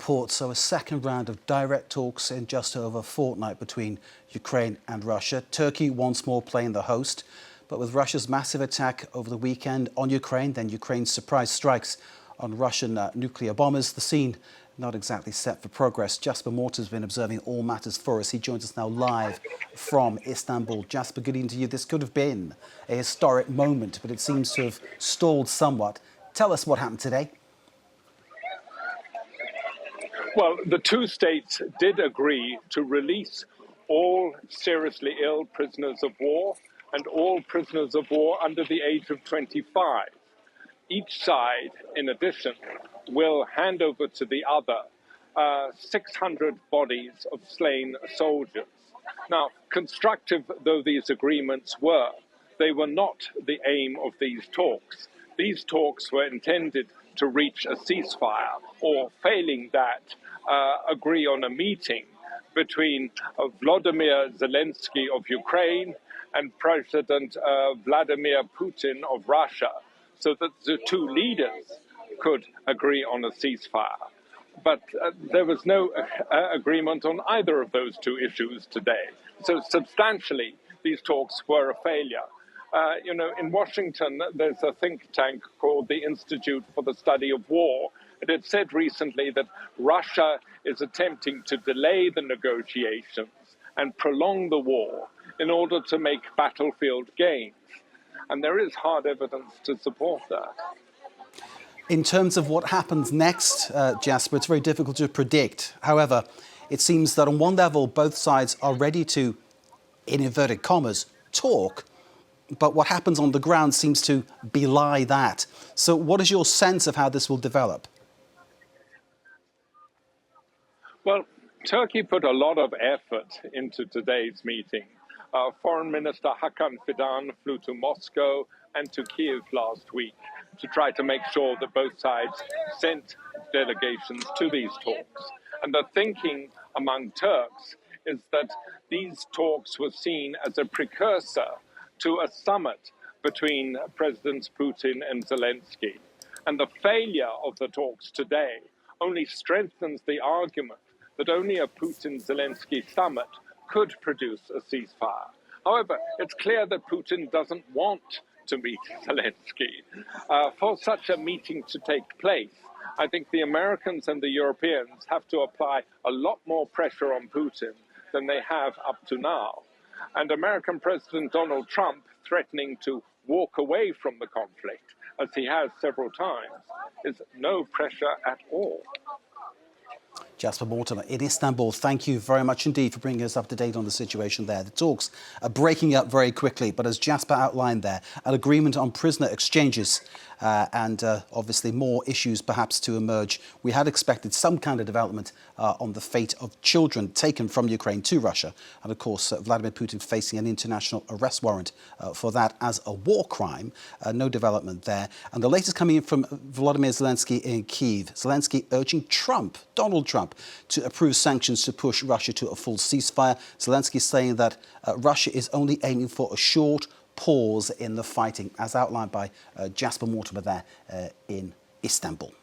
report. So a second round of direct talks in just over a fortnight between Ukraine and Russia. Turkey once more playing the host. But with Russia's massive attack over the weekend on Ukraine, then Ukraine's surprise strikes on Russian nuclear bombers, the scene not exactly set for progress. Jasper Mortimer has been observing all matters for us. He joins us now live from Istanbul. Jasper, good evening to you. This could have been a historic moment, but it seems to have stalled somewhat. Tell us what happened today. Well, the two states did agree to release all seriously ill prisoners of war and all prisoners of war under the age of 25. Each side, in addition, will hand over to the other 600 bodies of slain soldiers. Now, constructive though these agreements were, they were not the aim of these talks. These talks were intended to reach a ceasefire, or failing that, agree on a meeting between Volodymyr Zelensky of Ukraine and President Vladimir Putin of Russia, so that the two leaders could agree on a ceasefire. But there was no agreement on either of those two issues today. So substantially, these talks were a failure. In Washington, there's a think tank called the Institute for the Study of War. And it said recently that Russia is attempting to delay the negotiations and prolong the war in order to make battlefield gains. And there is hard evidence to support that. In terms of what happens next, Jasper, it's very difficult to predict. However, it seems that on one level, both sides are ready to, in inverted commas, talk. But what happens on the ground seems to belie that. So what is your sense of how this will develop? Well, Turkey put a lot of effort into today's meeting. Foreign Minister Hakan Fidan flew to Moscow and to Kiev last week to try to make sure that both sides sent delegations to these talks. And the thinking among Turks is that these talks were seen as a precursor to a summit between Presidents Putin and Zelensky. And the failure of the talks today only strengthens the argument that only a Putin-Zelensky summit could produce a ceasefire. However, it's clear that Putin doesn't want to meet Zelensky. For such a meeting to take place, I think the Americans and the Europeans have to apply a lot more pressure on Putin than they have up to now. And American President Donald Trump threatening to walk away from the conflict, as he has several times, is no pressure at all. Jasper Mortimer in Istanbul, thank you very much indeed for bringing us up to date on the situation there. The talks are breaking up very quickly, but as Jasper outlined there, an agreement on prisoner exchanges and obviously more issues perhaps to emerge. We had expected some kind of development on the fate of children taken from Ukraine to Russia. And of course, Vladimir Putin facing an international arrest warrant for that as a war crime. No development there. And the latest coming in from Volodymyr Zelensky in Kyiv. Zelensky urging Donald Trump, to approve sanctions to push Russia to a full ceasefire. Zelensky saying that Russia is only aiming for a short pause in the fighting, as outlined by Jasper Mortimer there in Istanbul.